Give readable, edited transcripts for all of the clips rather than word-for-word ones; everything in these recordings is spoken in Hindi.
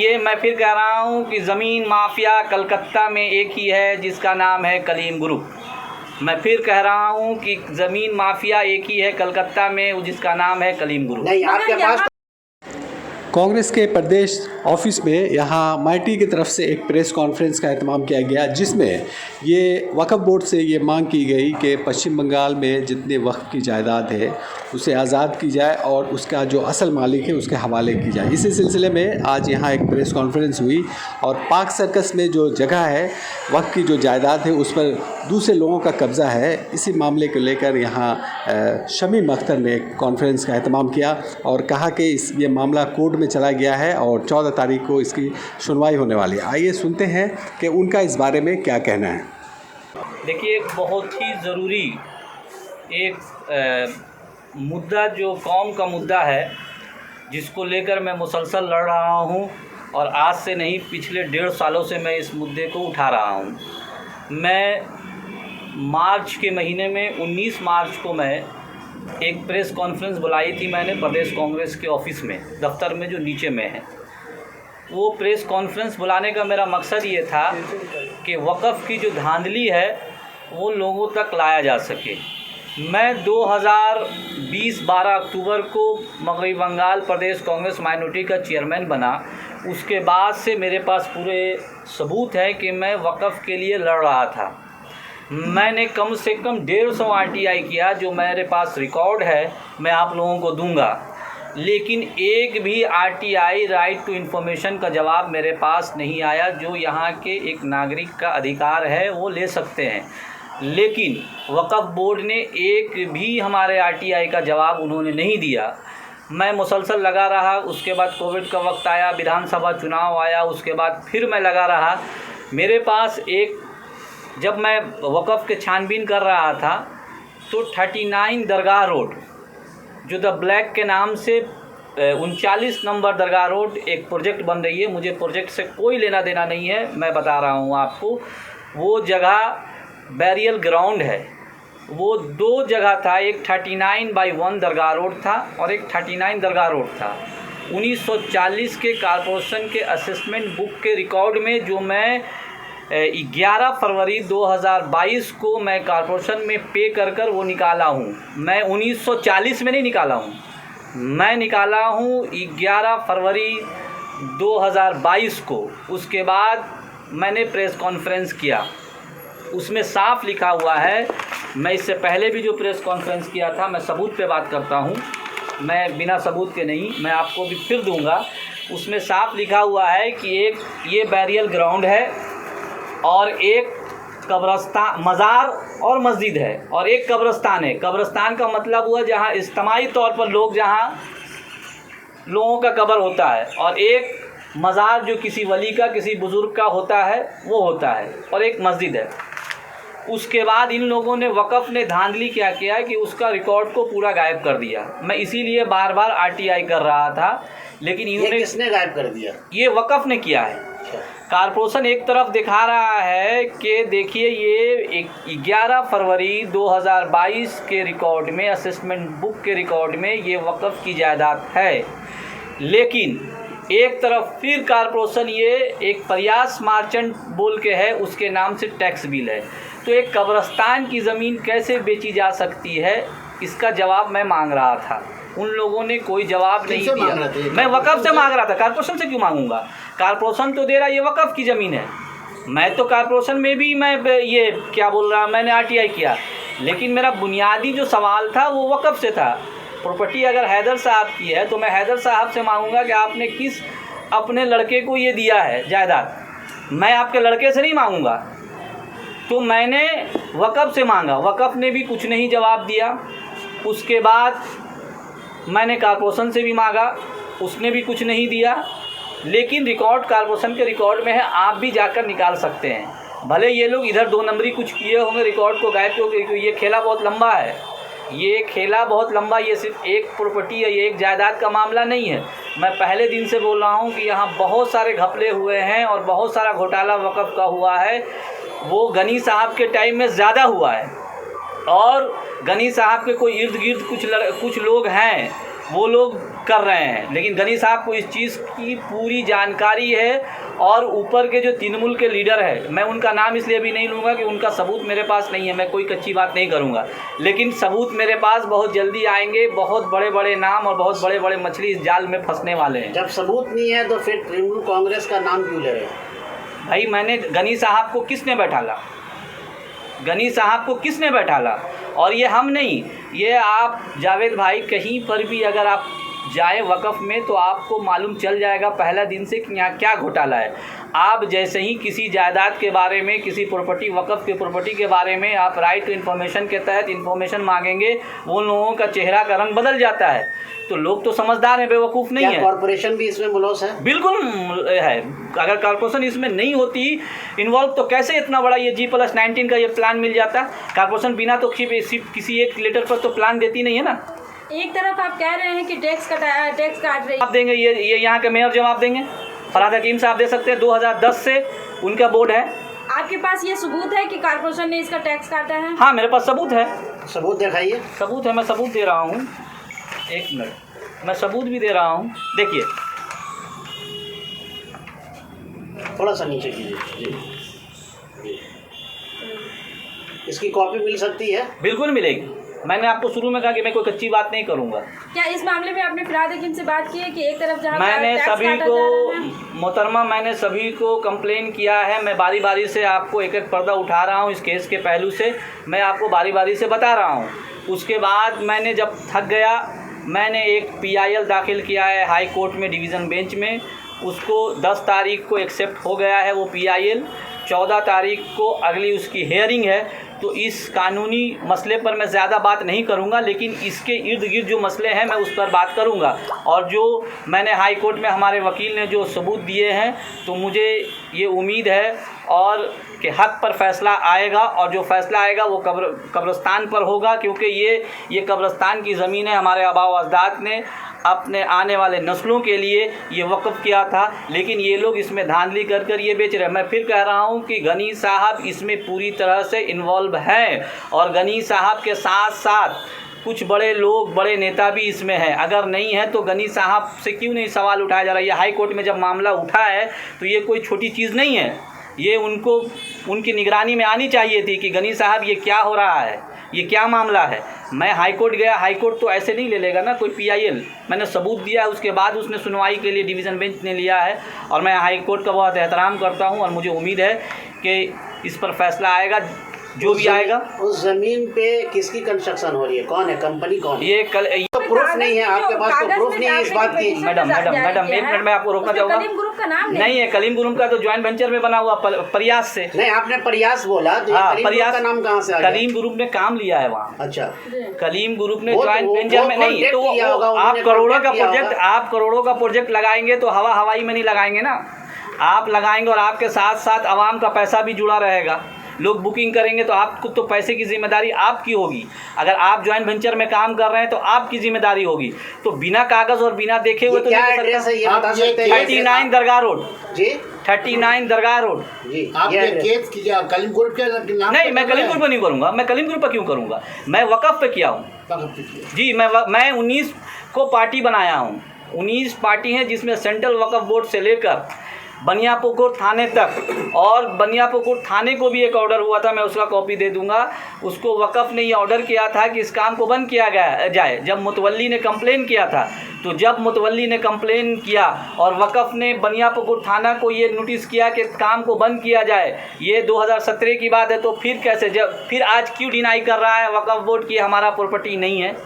ये मैं फिर कह रहा हूँ कि ज़मीन माफिया कलकत्ता में एक ही है जिसका नाम है कलीम ग्रुप। मैं फिर कह रहा हूँ कि ज़मीन माफिया एक ही है कलकत्ता में जिसका नाम है कलीम ग्रुप। नहीं, आपके पास कांग्रेस के प्रदेश ऑफिस में यहाँ माइटी की तरफ से एक प्रेस कॉन्फ्रेंस का एहतमाम किया गया, जिसमें ये वक्फ बोर्ड से ये मांग की गई कि पश्चिम बंगाल में जितने वक्फ की जायदाद है उसे आज़ाद की जाए और उसका जो असल मालिक है उसके हवाले की जाए। इसी सिलसिले में आज यहाँ एक प्रेस कॉन्फ्रेंस हुई और पार्क सर्कस में जो जगह है वक्फ की जो जायदाद है उस पर दूसरे लोगों का कब्ज़ा है। इसी मामले को लेकर यहाँ शमीम अख्तर ने कॉन्फ्रेंस का एहतमाम किया और कहा कि ये मामला कोर्ट में चला गया है और 14 तारीख को इसकी सुनवाई होने वाली है। आइए सुनते हैं कि उनका इस बारे में क्या कहना है। देखिए, एक बहुत ही ज़रूरी एक मुद्दा जो कौम का मुद्दा है जिसको लेकर मैं मुसलसल लड़ रहा हूँ और आज से नहीं पिछले 1.5 सालों से मैं इस मुद्दे को उठा रहा हूँ। मैं मार्च के महीने में 19 मार्च को मैं एक प्रेस कॉन्फ्रेंस बुलाई थी मैंने प्रदेश कांग्रेस के ऑफिस में, दफ्तर में जो नीचे में है। वो प्रेस कॉन्फ्रेंस बुलाने का मेरा मकसद ये था कि वक़्फ़ की जो धांधली है वो लोगों तक लाया जा सके। मैं 2020 12 अक्टूबर को मगरबी बंगाल प्रदेश कांग्रेस माइनॉरिटी का चेयरमैन बना। उसके बाद से मेरे पास पूरे सबूत हैं कि मैं वक़्फ़ के लिए लड़ रहा था। मैंने कम से कम 150 RTI किया, जो मेरे पास रिकॉर्ड है, मैं आप लोगों को दूंगा। लेकिन एक भी RTI राइट टू इन्फॉर्मेशन का जवाब मेरे पास नहीं आया, जो यहाँ के एक नागरिक का अधिकार है, वो ले सकते हैं। लेकिन वक्फ बोर्ड ने एक भी हमारे RTI का जवाब उन्होंने नहीं दिया। मैं मुसलसल लगा रहा। उसके बाद कोविड का वक्त आया, विधानसभा चुनाव आया, उसके बाद फिर मैं लगा रहा। मेरे पास जब मैं वक़्फ़ के छानबीन कर रहा था तो 39 दरगाह रोड, जो द ब्लैक के नाम से 39 नंबर दरगाह रोड एक प्रोजेक्ट बन रही है। मुझे प्रोजेक्ट से कोई लेना देना नहीं है, मैं बता रहा हूँ आपको। वो जगह बैरियल ग्राउंड है। वो 2 जगह था, एक 39/1 दरगाह रोड था और एक 39 दरगाह रोड था। 1940 के कॉरपोरेशन के असेसमेंट बुक के रिकॉर्ड में, जो मैं 11 फरवरी 2022 को मैं कॉरपोरेशन में पे कर वो निकाला हूँ। मैं 1940 में नहीं निकाला हूँ, मैं निकाला हूँ 11 फरवरी 2022 को। उसके बाद मैंने प्रेस कॉन्फ्रेंस किया, उसमें साफ लिखा हुआ है। मैं इससे पहले भी जो प्रेस कॉन्फ्रेंस किया था, मैं सबूत पे बात करता हूँ, मैं बिना सबूत के नहीं, मैं आपको भी फिर दूंगा। उसमें साफ लिखा हुआ है कि एक ये बैरियल ग्राउंड है और एक कब्रस्तान, मज़ार और मस्जिद है, और एक कब्रस्तान है। कब्रस्तान का मतलब हुआ जहाँ इज्तिमाई तौर पर जहाँ लोगों का कब्र होता है, और एक मज़ार जो किसी वली का, किसी बुज़ुर्ग का होता है, वो होता है, और एक मस्जिद है। उसके बाद इन लोगों ने, वक़्फ़ ने धांधली क्या किया है कि उसका रिकॉर्ड को पूरा गायब कर दिया। मैं इसीलिए बार बार RTI कर रहा था, लेकिन इन्होंने, किसने गायब कर दिया? ये वक़्फ़ ने किया है। कॉरपोरेशन एक तरफ दिखा रहा है कि देखिए ये 11 फरवरी 2022 के रिकॉर्ड में, असेसमेंट बुक के रिकॉर्ड में ये वक़्फ़ की जायदाद है। लेकिन एक तरफ फिर कॉरपोरेशन ये एक प्रयास मार्चेंट बोल के है, उसके नाम से टैक्स बिल है। तो एक कब्रस्तान की ज़मीन कैसे बेची जा सकती है, इसका जवाब मैं मांग रहा था। उन लोगों ने कोई जवाब नहीं दिया। मैं वक़्फ़ से मांग रहा था, कॉरपोरेशन से क्यों मांगूंगा? कॉरपोरेशन तो दे रहा, ये वक़्फ़ की ज़मीन है। मैं तो कॉरपोरेशन में भी मैं ये क्या बोल रहा, मैंने RTI किया, लेकिन मेरा बुनियादी जो सवाल था वो वक़्फ़ से था। प्रॉपर्टी अगर हैदर साहब की है तो मैं हैदर साहब से मांगूंगा कि आपने किस अपने लड़के को ये दिया है जायदाद। मैं आपके लड़के से नहीं मांगूंगा। तो मैंने वक़्फ़ से मांगा, वक़्फ़ ने भी कुछ नहीं जवाब दिया। उसके बाद मैंने कॉरपोरेशन से भी मांगा, उसने भी कुछ नहीं दिया। लेकिन रिकॉर्ड कॉरपोरेशन के रिकॉर्ड में है, आप भी जाकर निकाल सकते हैं। भले ये लोग इधर 2 नंबरी कुछ किए होंगे, रिकॉर्ड को गायब क्यों? ये खेला बहुत लंबा है, ये खेला बहुत लंबा। ये सिर्फ एक प्रॉपर्टी है, ये एक जायदाद का मामला नहीं है। मैं पहले दिन से बोल रहा हूँ कि यहाँ बहुत सारे घपले हुए हैं और बहुत सारा घोटाला वक़्फ़ का हुआ है। वो गनी साहब के टाइम में ज़्यादा हुआ है, और गनी साहब के कोई इर्द गिर्द कुछ लोग हैं, वो लोग कर रहे हैं, लेकिन गनी साहब को इस चीज़ की पूरी जानकारी है। और ऊपर के जो तृणमूल के लीडर है, मैं उनका नाम इसलिए भी नहीं लूँगा कि उनका सबूत मेरे पास नहीं है, मैं कोई कच्ची बात नहीं करूँगा, लेकिन सबूत मेरे पास बहुत जल्दी आएंगे। बहुत बड़े बड़े नाम और बहुत बड़े बड़े मछली इस जाल में फंसने वाले हैं। जब सबूत नहीं है तो फिर तृणमूल कांग्रेस का नाम क्यों ले रहे हैं? भाई मैंने गनी साहब को किसने बैठाला? गनी साहब को किसने बैठाला? और ये हम नहीं, ये आप जावेद भाई कहीं पर भी अगर आप जाए वक़्फ़ में तो आपको मालूम चल जाएगा पहला दिन से कि यहाँ क्या घोटाला है। आप जैसे ही किसी जायदाद के बारे में, किसी प्रॉपर्टी, वक़्फ़ के प्रॉपर्टी के बारे में आप राइट टू इन्फॉर्मेशन के तहत इन्फॉर्मेशन मांगेंगे, उन लोगों का चेहरा का रंग बदल जाता है। तो लोग तो समझदार हैं, बेवकूफ़ नहीं है। कॉर्पोरेशन भी इसमें मुलौस है? बिल्कुल है। अगर कॉर्पोरेशन इसमें नहीं होती इन्वॉल्व तो कैसे इतना बड़ा ये G+19 का ये प्लान मिल जाता? कॉर्पोरेशन बिना तो किसी एक लेटर पर तो प्लान देती नहीं है ना। एक तरफ आप कह रहे हैं कि टैक्स काट रही है, आप देंगे, ये यहाँ के मेयर जवाब देंगे। फरहाद हकीम साहब दे सकते हैं, 2010 से उनका बोर्ड है। आपके पास ये सबूत है कि कॉर्पोरेशन ने इसका टैक्स काटा है? हाँ, मेरे पास सबूत है। सबूत दिखाइए। सबूत है, मैं सबूत दे रहा हूँ। एक मिनट, मैं सबूत भी दे रहा हूँ। देखिए, थोड़ा सा नीचे कीजिए जी। इसकी कॉपी मिल सकती है? बिल्कुल मिलेगी। मैंने आपको शुरू में कहा कि मैं कोई कच्ची बात नहीं करूँगा। क्या इस मामले में आपने फरहाद हकीम से बात की है कि एक तरफ जहाँ मैंने टैक्स सभी काटा को, जा रहा है? मोहतरमा, मैंने सभी को कंप्लेन किया है। मैं बारी बारी से आपको एक एक पर्दा उठा रहा हूँ इस केस के पहलू से, मैं आपको बारी बारी से बता रहा हूँ। उसके बाद मैंने जब थक गया, मैंने एक PIL दाखिल किया है हाई कोर्ट में, डिवीज़न बेंच में। उसको 10 तारीख को एक्सेप्ट हो गया है वो PIL। 14 तारीख को अगली उसकी हेयरिंग है। तो इस कानूनी मसले पर मैं ज़्यादा बात नहीं करूंगा, लेकिन इसके इर्द गिर्द जो मसले हैं मैं उस पर बात करूंगा। और जो मैंने हाई कोर्ट में हमारे वकील ने जो सबूत दिए हैं, तो मुझे ये उम्मीद है और कि हक पर फैसला आएगा, और जो फैसला आएगा वो कब्रिस्तान पर होगा, क्योंकि ये कब्रिस्तान की ज़मीन है। हमारे आबा व अजदाद ने अपने आने वाले नस्लों के लिए ये वक़्फ़ किया था, लेकिन ये लोग इसमें धांधली कर कर ये बेच रहे हैं। मैं फिर कह रहा हूँ कि गनी साहब इसमें पूरी तरह से इन्वॉल्व हैं, और गनी साहब के साथ साथ कुछ बड़े लोग, बड़े नेता भी इसमें हैं। अगर नहीं है तो गनी साहब से क्यों नहीं सवाल उठाया जा रहा है? ये हाई कोर्ट में जब मामला उठा है तो ये कोई छोटी चीज़ नहीं है। ये उनको उनकी निगरानी में आनी चाहिए थी कि गनी साहब ये क्या हो रहा है, ये क्या मामला है। मैं हाई कोर्ट गया, हाई कोर्ट तो ऐसे नहीं ले लेगा ना कोई PIL। मैंने सबूत दिया है, उसके बाद उसने सुनवाई के लिए डिवीज़न बेंच ने लिया है, और मैं हाई कोर्ट का बहुत एहतराम करता हूँ, और मुझे उम्मीद है कि इस पर फैसला आएगा, जो भी आएगा। उस ज़मीन पे किसकी कंस्ट्रक्शन हो रही है? कौन है? कंपनी कौन है? ये तो प्रूफ नहीं है आपके पास, तो प्रूफ नहीं है इस बात की। मैडम एक मिनट में आपको रोकना चाहूँगा। कलीम ग्रुप का नाम नहीं है, कलीम ग्रुप का तो ज्वाइंट वेंचर में बना हुआ प्रयास से। नहीं, आपने प्रयास बोला, तो हाँ, कलीम ग्रुप का नाम कहाँ से आ गया? कलीम ग्रुप ने काम लिया है वहाँ। अच्छा, कलीम ग्रुप ने ज्वाइंट वेंचर में नहीं, तो आप करोड़ों का प्रोजेक्ट लगाएंगे तो हवाई में नहीं लगाएंगे ना, आप लगाएंगे और आपके साथ साथ आवाम का पैसा भी जुड़ा रहेगा। लोग बुकिंग करेंगे तो आपको तो पैसे की जिम्मेदारी आपकी होगी। अगर आप ज्वाइंट वेंचर में काम कर रहे हैं तो आपकी जिम्मेदारी होगी। तो बिना कागज़ और बिना देखे हुए तो क्या एड्रेस है ये बता सकते हैं? 39 दरगाह रोड जी, 39 दरगाह रोड जी। आपने केस किया कलीम ग्रुप के नाम? नहीं, मैं कलीम ग्रुप पर नहीं करूँगा। मैं कलीम ग्रुप पर क्यों करूँगा? मैं वक़्फ़ पे किया हूँ जी। मैं 19 को पार्टी बनाया हूँ। 19 पार्टी हैं, जिसमें सेंट्रल वक़्फ़ बोर्ड से लेकर बनियापुकुर थाने तक, और बनियापुकुर थाने को भी एक ऑर्डर हुआ था, मैं उसका कॉपी दे दूंगा। उसको वक़्फ़ ने ये ऑर्डर किया था कि इस काम को बंद किया जाए। जब मुतवल्ली ने कंप्लेन किया था, तो जब मुतवल्ली ने कंप्लेन किया और वक़्फ़ ने बनियापुकुर थाना को ये नोटिस किया कि काम को बंद किया जाए, ये 2017 की बात है, तो फिर कैसे, फिर आज क्यों डिनाई कर रहा है वक़्फ़ बोर्ड की हमारा प्रॉपर्टी नहीं है?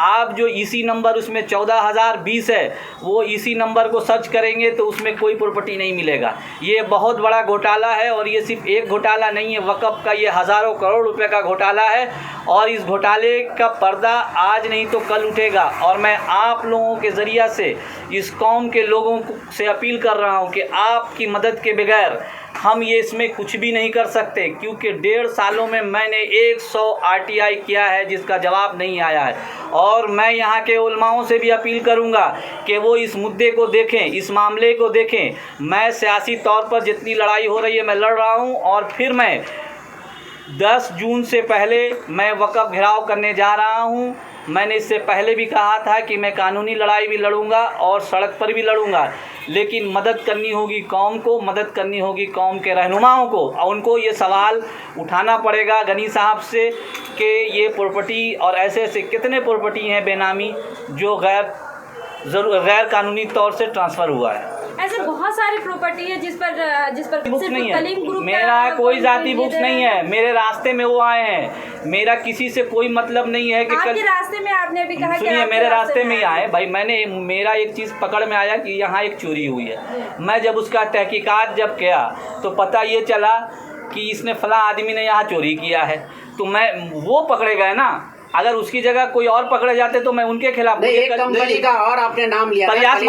आप जो EC नंबर उसमें 14,020 है, वो EC नंबर को सर्च करेंगे तो उसमें कोई प्रॉपर्टी नहीं मिलेगा। ये बहुत बड़ा घोटाला है, और ये सिर्फ एक घोटाला नहीं है, वक़्फ़ का ये हज़ारों करोड़ रुपए का घोटाला है, और इस घोटाले का पर्दा आज नहीं तो कल उठेगा। और मैं आप लोगों के ज़रिया से इस कौम के लोगों से अपील कर रहा हूँ कि आपकी मदद के बगैर हम ये इसमें कुछ भी नहीं कर सकते, क्योंकि 1.5 सालों में मैंने 100 RTI किया है जिसका जवाब नहीं आया है। और मैं यहाँ के उलमाओं से भी अपील करूँगा कि वो इस मुद्दे को देखें, इस मामले को देखें। मैं सियासी तौर पर जितनी लड़ाई हो रही है मैं लड़ रहा हूँ, और फिर मैं 10 जून से पहले मैं वक़्फ़ घेराव करने जा रहा हूँ। मैंने इससे पहले भी कहा था कि मैं कानूनी लड़ाई भी लड़ूंगा और सड़क पर भी लड़ूंगा, लेकिन मदद करनी होगी कौम को, मदद करनी होगी कौम के रहनुमाओं को, और उनको ये सवाल उठाना पड़ेगा गनी साहब से कि ये प्रॉपर्टी और ऐसे ऐसे कितने प्रॉपर्टी हैं बेनामी जो गैर कानूनी तौर से ट्रांसफ़र हुआ है। ऐसे बहुत सारी प्रॉपर्टी है जिस पर बुक्स नहीं कलीम है, ग्रुप मेरा कोई जाति बुक्स नहीं है, मेरे रास्ते में वो आए हैं, मेरा किसी से कोई मतलब नहीं है कि आपके रास्ते में आपने भी कहा कि सुनिए मेरे रास्ते में ही आए भाई। मेरा एक चीज़ पकड़ में आया कि यहाँ एक चोरी हुई है। मैं जब उसका तहकीकात जब किया तो पता ये चला कि इसने फलां आदमी ने यहाँ चोरी किया है, तो मैं वो पकड़े गए ना। अगर उसकी जगह कोई और पकड़े जाते तो मैं उनके खिलाफ एक कंपनी का और आपने नाम लिया, प्रयास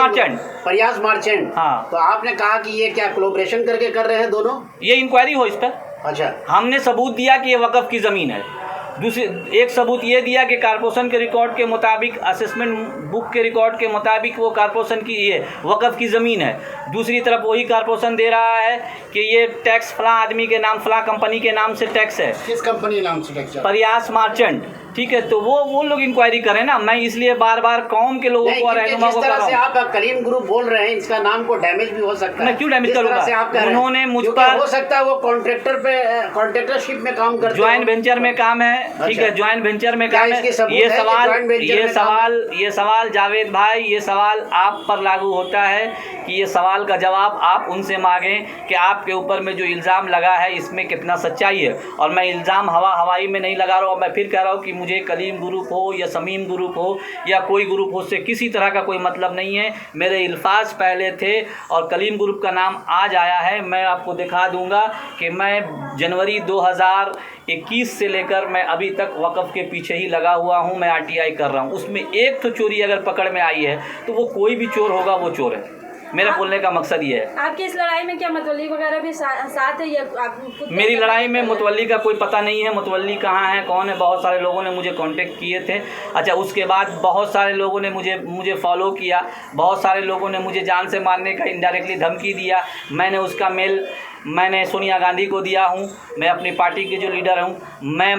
मार्चेंट। हाँ, तो आपने कहा कि ये क्या कोलैबोरेशन करके कर रहे हैं दोनों? ये इंक्वायरी हो इस पर। अच्छा, हमने सबूत दिया कि ये वक़्फ़ की ज़मीन है। दूसरी एक सबूत ये दिया कि कारपोरेशन के रिकॉर्ड के मुताबिक, असेसमेंट बुक के रिकॉर्ड के मुताबिक वो कारपोरेशन की ये वक़्फ़ की ज़मीन है। दूसरी तरफ वही कारपोरेशन दे रहा है कि ये टैक्स फलां आदमी के नाम, फलां कंपनी के नाम से टैक्स है। किस कंपनी के नाम से टैक्स? प्रयास मार्चेंट। ठीक है, तो वो लोग इंक्वायरी करें ना। मैं इसलिए बार बार कौम के लोगों को, रहनुमा को, जिस तरह से आप कलीम ग्रुप बोल रहे हैं, इसका नाम को डैमेज भी हो सकता है। मैं क्यों डैमेज करूँगा? उन्होंने मुझ पर, हो सकता है वो कॉन्ट्रैक्टरशिप में काम करते, ज्वाइंट वेंचर में काम है। ठीक है, ज्वाइंट वेंचर में काम है। ये सवाल जावेद भाई, ये सवाल आप पर लागू होता है कि ये सवाल का जवाब आप उनसे मांगें कि आपके ऊपर में जो इल्ज़ाम लगा है इसमें कितना सच्चाई है। और मैं इल्ज़ाम हवाई में नहीं लगा रहा हूँ। मैं फिर कह रहा हूँ कि मुझे कलीम ग्रुप हो या समीम ग्रुप हो या कोई ग्रुप हो, उससे किसी तरह का कोई मतलब नहीं है। मेरे अल्फाज पहले थे और कलीम ग्रुप का नाम आज आया है। मैं आपको दिखा दूंगा कि मैं जनवरी 2021 से लेकर मैं अभी तक वक़्फ़ के पीछे ही लगा हुआ हूँ। मैं RTI कर रहा हूँ। उसमें एक तो चोरी अगर पकड़ में आई है तो वो कोई भी चोर होगा, वो चोर है। मेरा बोलने का मकसद ये है। आपकी इस लड़ाई में क्या मुतवल्ली वगैरह भी साथ है या आप खुद? मेरी लड़ाई में मुतवल्ली का कोई पता नहीं है। मुतवल्ली कहाँ है, कौन है? बहुत सारे लोगों ने मुझे कांटेक्ट किए थे। अच्छा, उसके बाद बहुत सारे लोगों ने मुझे फॉलो किया। बहुत सारे लोगों ने मुझे जान से मारने का इनडायरेक्टली धमकी दिया। मैंने उसका मेल सोनिया गांधी को दिया हूँ। मैं अपनी पार्टी के जो लीडर हूँ, मैं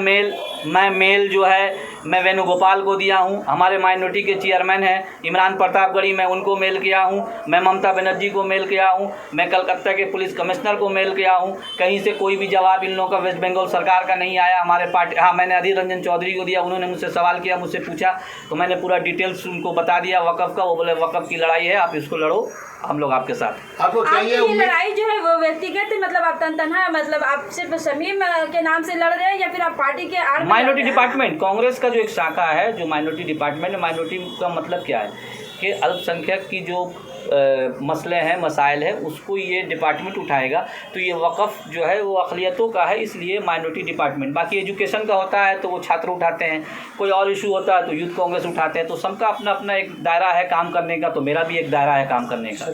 मेल जो है मैं वेणुगोपाल को दिया हूँ। हमारे माइनॉरिटी के चेयरमैन हैं इमरान प्रतापगढ़ी, मैं उनको मेल किया हूँ। मैं ममता बनर्जी को मेल किया हूँ। मैं कलकत्ता के पुलिस कमिश्नर को मेल किया हूँ। कहीं से कोई भी जवाब इन लोगों का वेस्ट बंगाल सरकार का नहीं आया। हमारे पार्टी, हाँ, मैंने अधीर रंजन चौधरी को दिया। उन्होंने मुझसे सवाल किया, मुझसे पूछा, तो मैंने पूरा डिटेल्स उनको बता दिया वक़्फ़ का। वो बोले वक़्फ़ की लड़ाई है, आप इसको लड़ो, हम लोग आपके साथ। आपको चाहिए ये लड़ाई जो है वो व्यक्तिगत है, मतलब आप तनहा, मतलब आप सिर्फ शमीम के नाम से लड़ रहे हैं या फिर आप पार्टी के आड़? माइनॉरिटी डिपार्टमेंट, कांग्रेस का जो एक शाखा है जो माइनॉरिटी डिपार्टमेंट है। माइनॉरिटी का मतलब क्या है कि अल्पसंख्यक की जो मसले हैं, मसाइल है, उसको ये डिपार्टमेंट उठाएगा। तो ये वक़्फ़ जो है वो अक़लियतों का है, इसलिए माइनॉरिटी डिपार्टमेंट। बाकी एजुकेशन का होता है तो वो छात्र उठाते हैं, कोई और इशू होता है तो यूथ कांग्रेस उठाते हैं। तो सबका अपना अपना एक दायरा है काम करने का। तो मेरा भी एक दायरा है काम करने का।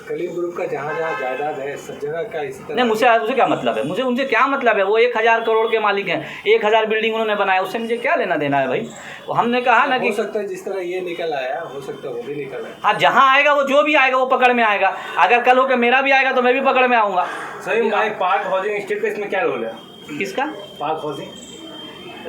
कलीम ग्रुप का जहाँ जायदाद है सब जगह का इसी तरह नहीं, मुझे क्या मतलब है? उनसे क्या मतलब है? वो 1000 करोड़ के मालिक हैं। 1000 बिल्डिंग उन्होंने बनाया, उससे मुझे क्या लेना देना है भाई? हमने कहा ना कि हो सकता है जिस तरह ये निकल आया, हो सकता है वो भी निकल आया। हाँ, जहाँ आएगा वो, जो भी आएगा वो पकड़ में आएगा। अगर कल हो के मेरा भी आएगा तो मैं भी पकड़ में आऊँगा। सही भाई, पार्क हाउसिंग स्टेट का इसमें क्या रोल है? किसका पार्क हाउसिंग?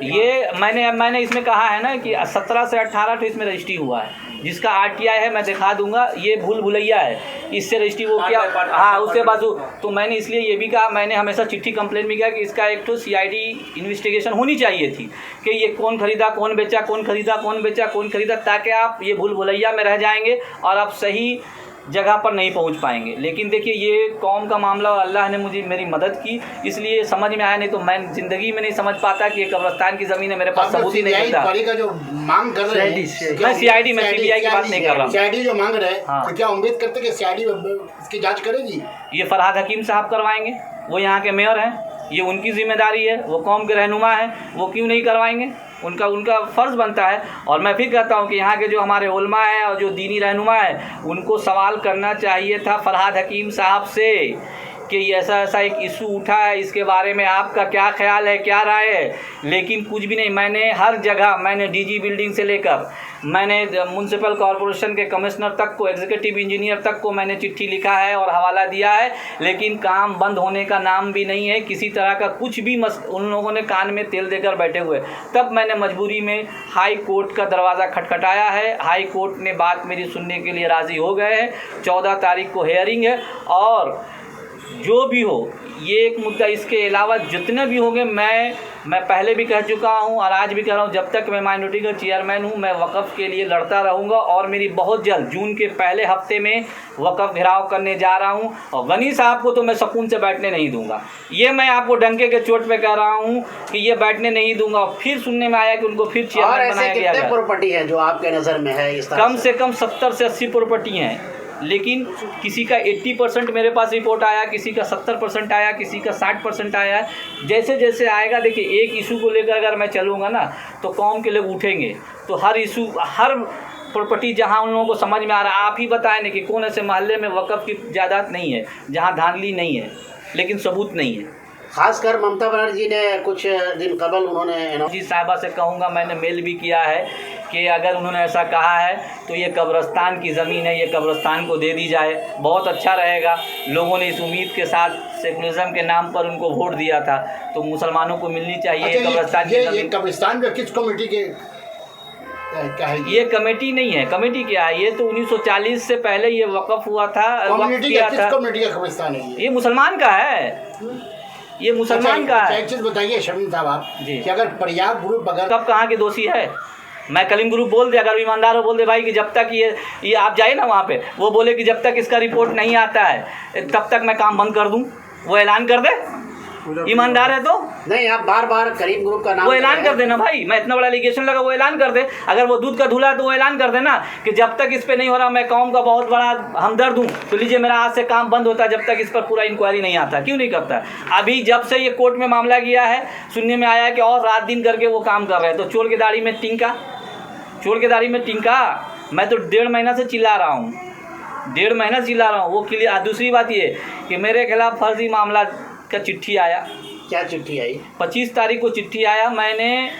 ये मैंने इसमें कहा है ना कि 17 से 18 तो इसमें रजिस्ट्री हुआ है। जिसका RTI है मैं दिखा दूंगा। ये भूल भुलैया है, इससे रजिस्ट्री वो क्या, हाँ, उसके बाजू। तो मैंने इसलिए ये भी कहा, मैंने हमेशा चिट्ठी कंप्लेन भी किया कि इसका एक तो CID इन्वेस्टिगेशन होनी चाहिए थी कि ये कौन खरीदा, कौन बेचा, कौन खरीदा, ताकि आप ये भूल भुलैया में रह जाएंगे और आप सही जगह पर नहीं पहुंच पाएंगे। लेकिन देखिए, ये कौम का मामला और अल्लाह ने मेरी मदद की, इसलिए समझ में आया। नहीं तो मैं ज़िंदगी में नहीं समझ पाता कि ये कब्रिस्तान की ज़मीन है, मेरे पास सबूत ही नहीं मिलता। का जो मांग कर रहे हैं, मैं CID में CBI की बात नहीं कर रहा हूँ। CID जो मांग रहे हैं, हाँ। तो क्या उम्मीद करते कि CID इसकी जाँच करेगी? ये फरहाद हकीम साहब करवाएंगे, वो यहाँ के मेयर हैं, ये उनकी जिम्मेदारी है, वो कौम के रहनुमा हैं, वो क्यों नहीं करवाएंगे? उनका फ़र्ज़ बनता है। और मैं फिर कहता हूँ कि यहाँ के जो हमारे उलमा हैं और जो दीनी रहनुमा है, उनको सवाल करना चाहिए था फरहाद हकीम साहब से कि ऐसा ऐसा एक इशू उठा है, इसके बारे में आपका क्या ख्याल है, क्या राय है, लेकिन कुछ भी नहीं। मैंने हर जगह, मैंने डीजी बिल्डिंग से लेकर मैंने म्यूनसिपल कॉरपोरेशन के कमिश्नर तक को, एग्जीक्यूटिव इंजीनियर तक को मैंने चिट्ठी लिखा है और हवाला दिया है, लेकिन काम बंद होने का नाम भी नहीं है। किसी तरह का कुछ भी उन लोगों ने कान में तेल देकर बैठे हुए। तब मैंने मजबूरी में हाई कोर्ट का दरवाज़ा खटखटाया है। हाई कोर्ट ने बात मेरी सुनने के लिए राज़ी हो गए हैं। 14 तारीख को हेयरिंग है और जो भी हो, ये एक मुद्दा, इसके अलावा जितने भी होंगे मैं पहले भी कह चुका हूँ और आज भी कह रहा हूँ, जब तक मैं माइनॉरिटी का चेयरमैन हूँ मैं वक़्फ़ के लिए लड़ता रहूँगा और मेरी बहुत जल्द जून के पहले हफ्ते में वक़्फ़ घेराव करने जा रहा हूँ। और गनी साहब को तो मैं सुकून से बैठने नहीं दूँगा, ये मैं आपको डंके के चोट पे कह रहा हूँ कि ये बैठने नहीं दूँगा। फिर सुनने में आया कि उनको फिर चेयरमैन बनाया गया है। प्रॉपर्टी है जो आपके नज़र में है इस तरह कम से कम 70 से 80 प्रॉपर्टी हैं, लेकिन किसी का 80% मेरे पास रिपोर्ट आया, किसी का 70% आया, किसी का 60% आया है। जैसे जैसे आएगा, देखिए एक इशू को लेकर अगर मैं चलूँगा ना तो कौम के लोग उठेंगे, तो हर इशू, हर प्रॉपर्टी जहाँ उन लोगों को समझ में आ रहा है, आप ही बताएं ना कि कौन ऐसे मोहल्ले में वक़्फ़ की जायदाद नहीं है जहाँ धांधली नहीं है लेकिन सबूत नहीं है। खासकर ममता बनर्जी ने कुछ दिन कबल उन्होंने जी साहिबा से कहूँगा, मैंने मेल भी किया है कि अगर उन्होंने ऐसा कहा है तो ये कब्रिस्तान की ज़मीन है, ये कब्रिस्तान को दे दी जाए, बहुत अच्छा रहेगा। लोगों ने इस उम्मीद के साथ सेकुलरिज्म के नाम पर उनको वोट दिया था, तो मुसलमानों को मिलनी चाहिए कब्रिस्तान की ज़मीन। कब्रिस्तान का किस कमेटी के क्या है? ये कमेटी नहीं है, कमेटी क्या है, ये तो 1940 से पहले ये वक़्फ़ हुआ था, वक़्फ़ किया था। किस कमेटी का कब्रिस्तान है ये मुसलमान का है, ये मुसलमान का है। एक चीज़ बताइए शर्मिन साहब आप जी, कि अगर प्रयाग ग्रुप अगर कब कहाँ के दोषी है, मैं कलीम ग्रुप बोल दे, अगर ईमानदार हो बोल दे भाई कि जब तक ये आप जाइए ना वहाँ पे, वो बोले कि जब तक इसका रिपोर्ट नहीं आता है तब तक मैं काम बंद कर दूँ, वो ऐलान कर दे। ईमानदार है तो नहीं, आप बार बार करीम ग्रुप का नाम वो ऐलान कर देना भाई, मैं इतना बड़ा एलिगेशन लगा, वो ऐलान कर दे। अगर वो दूध का धूला है तो वो ऐलान कर देना कि जब तक इस पे नहीं हो रहा, मैं कौम का बहुत बड़ा हमदर्द हूँ, तो लीजिए मेरा आज से काम बंद होता है जब तक इस पर पूरा इंक्वायरी नहीं आता। क्यों नहीं करता? अभी जब से ये कोर्ट में मामला गया है, सुनने में आया है कि और रात दिन करके वो काम कर रहे हैं। तो चोर की दाढ़ी में टिंका, चोर की दाढ़ी में टिंका। मैं तो 1.5 महीना से चिल्ला रहा हूँ, 1.5 महीना से चिल्ला रहा हूँ। वो क्लियर। दूसरी बात ये कि मेरे खिलाफ फर्जी मामला का चिट्ठी आया। क्या चिट्ठी आई? 25 तारीख को चिट्ठी आया। मैंने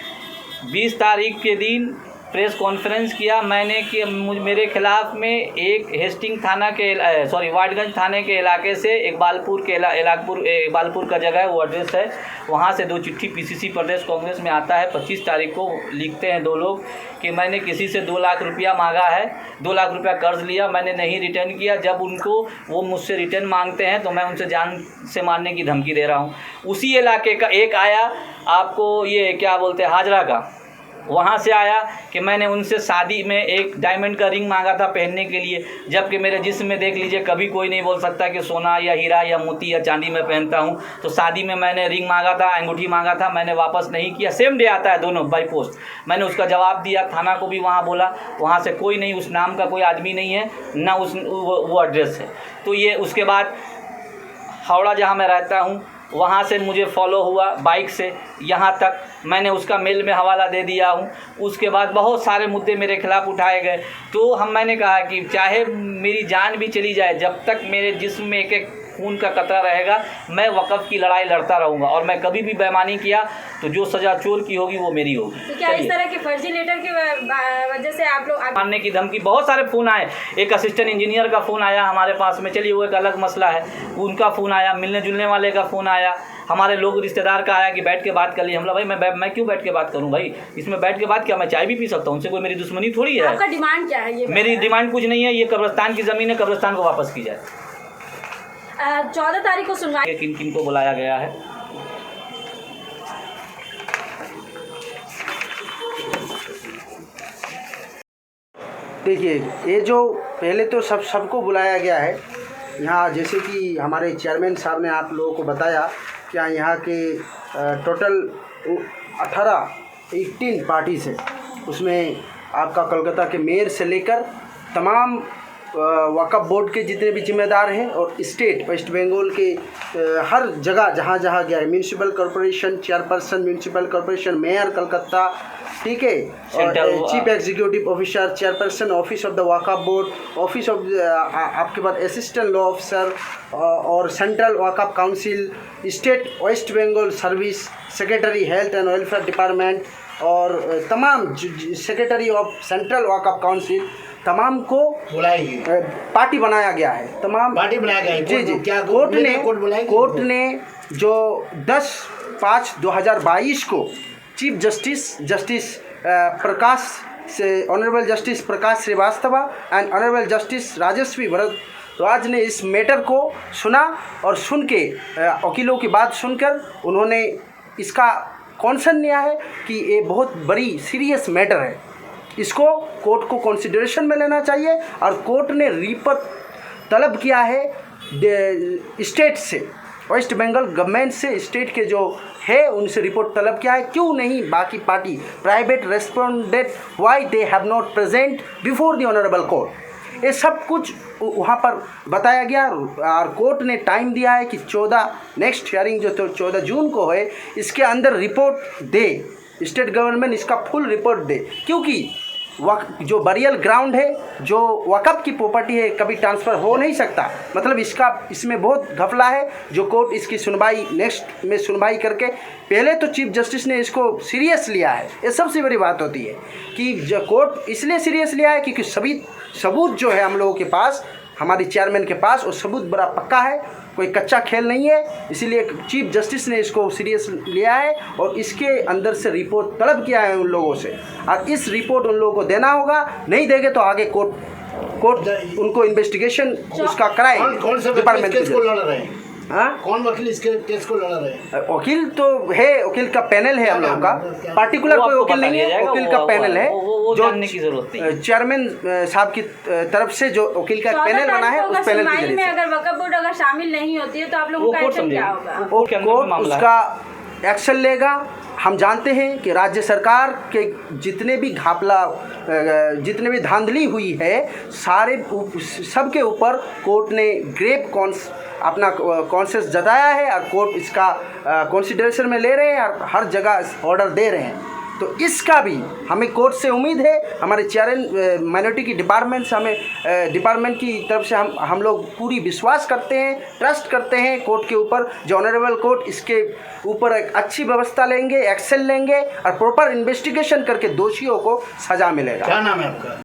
20 तारीख के दिन प्रेस कॉन्फ्रेंस किया मैंने कि मेरे खिलाफ़ में एक हेस्टिंग थाना के वाटगंज थाने के इलाके से इकबालपुर का जगह है, वो एड्रेस है, वहाँ से 2 चिट्ठी पीसीसी प्रदेश कांग्रेस में आता है। 25 तारीख को लिखते हैं 2 लोग कि मैंने किसी से 2 लाख रुपया मांगा है, 2 लाख रुपया कर्ज लिया, मैंने नहीं रिटर्न किया। जब उनको वो मुझसे रिटर्न मांगते हैं तो मैं उनसे जान से मारने की धमकी दे रहा हूँ। उसी इलाके का एक आया, आपको ये क्या बोलते हैं, हाजरा का, वहाँ से आया कि मैंने उनसे शादी में एक डायमंड का रिंग मांगा था पहनने के लिए, जबकि मेरे जिस्म में देख लीजिए कभी कोई नहीं बोल सकता कि सोना या हीरा या मोती या चांदी में पहनता हूँ। तो शादी में मैंने रिंग मांगा था, अंगूठी मांगा था, मैंने वापस नहीं किया। सेम डे आता है दोनों बाई पोस्ट। मैंने उसका जवाब दिया, थाना को भी वहाँ बोला, वहाँ से कोई नहीं, उस नाम का कोई आदमी नहीं है ना, वो एड्रेस है। तो ये उसके बाद हावड़ा जहाँ मैं रहता हूँ वहाँ से मुझे फॉलो हुआ बाइक से यहाँ तक, मैंने उसका मेल में हवाला दे दिया हूँ। उसके बाद बहुत सारे मुद्दे मेरे खिलाफ़ उठाए गए। तो मैंने कहा कि चाहे मेरी जान भी चली जाए, जब तक मेरे जिस्म में एक खून का कतरा रहेगा, मैं वक़्फ़ की लड़ाई लड़ता रहूँगा। और मैं कभी भी बेईमानी किया तो जो सज़ा चोर की होगी वो मेरी होगी। तो क्या इस तरह के फर्जी लेटर की वजह से आप लोग मारने की धमकी, बहुत सारे फ़ोन आए। एक असिस्टेंट इंजीनियर का फ़ोन आया हमारे पास में, चलिए वो एक अलग मसला है, उनका फ़ोन आया, मिलने जुलने वाले का फ़ोन आया, हमारे लोग रिश्तेदार का आया कि बैठ के बात कर ली। हम लोग भाई मैं क्यों बैठ के बात करूं भाई, इसमें बैठ के बात क्या, मैं चाय भी पी सकता हूं, उनसे कोई मेरी दुश्मनी थोड़ी है। आपका डिमांड क्या है? ये मेरी डिमांड कुछ नहीं है, ये कब्रिस्तान की ज़मीन है, कब्रिस्तान को वापस की जाए। 14 तारीख को सुनवाई। किन किन को बुलाया गया है? देखिए, ये जो पहले तो सबको बुलाया गया है यहाँ, जैसे कि हमारे चेयरमैन साहब ने आप लोगों को बताया कि यहाँ के टोटल 18 पार्टीज है। उसमें आपका कोलकाता के मेयर से लेकर तमाम वक्फ बोर्ड के जितने भी जिम्मेदार हैं और स्टेट वेस्ट बंगाल के हर जगह जहाँ जहाँ गया है, municipal corporation chairperson, municipal corporation mayor Calcutta, ठीक है, और chief executive officer, chairperson office of the Waqf board, office of आपके पास असिस्टेंट लॉ ऑफिसर और central Waqf council, state west Bengal service, secretary health and welfare department और तमाम secretary of central Waqf council, तमाम को बुलाएगी, पार्टी बनाया गया है, तमाम पार्टी बनाया गया है। जी जी। क्या कोर्ट ने जो 10/5/2022 को चीफ जस्टिस प्रकाश से honourable justice Prakash Shrivastava and honourable justice Rajasvi Bhardwaj ने इस मैटर को सुना और सुन के वकीलों की बात सुनकर उन्होंने इसका कॉन्सर्न लिया है कि ये बहुत बड़ी सीरियस मैटर है, इसको कोर्ट को कंसिडरेशन में लेना चाहिए। और कोर्ट ने रिपोर्ट तलब किया है स्टेट से, वेस्ट बंगाल गवर्नमेंट से, स्टेट के जो है उनसे रिपोर्ट तलब किया है, क्यों नहीं बाकी party private respondent why they have not present before the honourable court, ये सब कुछ वहाँ पर बताया गया। और कोर्ट ने टाइम दिया है कि 14 नेक्स्ट हियरिंग जो 14 जून को है, इसके अंदर रिपोर्ट दे, स्टेट गवर्नमेंट इसका फुल रिपोर्ट दे, क्योंकि जो बरियल ग्राउंड है, जो वक़्फ़ की प्रॉपर्टी है, कभी ट्रांसफ़र हो नहीं सकता, मतलब इसमें बहुत घपला है। जो कोर्ट इसकी सुनवाई नेक्स्ट में सुनवाई करके, पहले तो चीफ जस्टिस ने इसको सीरियस लिया है, ये सबसे बड़ी बात होती है कि जो कोर्ट इसलिए सीरियस लिया है क्योंकि सभी सबूत जो है हम लोगों के पास, हमारी चेयरमैन के पास, वो सबूत बड़ा पक्का है, कोई कच्चा खेल नहीं है, इसीलिए चीफ जस्टिस ने इसको सीरियस लिया है और इसके अंदर से रिपोर्ट तलब किया है उन लोगों से, और इस रिपोर्ट उन लोगों को देना होगा, नहीं देंगे तो आगे कोर्ट उनको इन्वेस्टिगेशन उसका कराए। कौन से डिपार्टमेंट केस को लड़ रहे हैं? हाँ, कौन वकील इसके केस को लड़ रहे हैं? वकील तो है, वकील का पैनल है हम लोगों का, पार्टिकुलर कोई वकील नहीं है, वकील का पैनल है जो चेयरमैन साहब की तरफ से जो वकील का पैनल बना है, उस पैनल के जरिए। अगर वक्फ बोर्ड अगर शामिल नहीं होती है तो आप लोगों का एक्शन क्या होगा? कोर्ट उसका एक्शन लेगा। हम जानते हैं कि राज्य सरकार के जितने भी घपला, जितने भी धांधली हुई है, सबके ऊपर कोर्ट ने अपना कॉन्शियस जताया है और कोर्ट इसका कंसिडरेशन में ले रहे हैं और हर जगह ऑर्डर दे रहे हैं। तो इसका भी हमें कोर्ट से उम्मीद है, हमारे चेयरमैन माइनॉरिटी की डिपार्टमेंट से हमें डिपार्टमेंट की तरफ से हम लोग पूरी विश्वास करते हैं, ट्रस्ट करते हैं कोर्ट के ऊपर। जो ऑनरेबल कोर्ट इसके ऊपर एक अच्छी व्यवस्था लेंगे, एक्शन लेंगे और प्रॉपर इन्वेस्टिगेशन करके दोषियों को सज़ा मिलेगा। क्या नाम है आपका?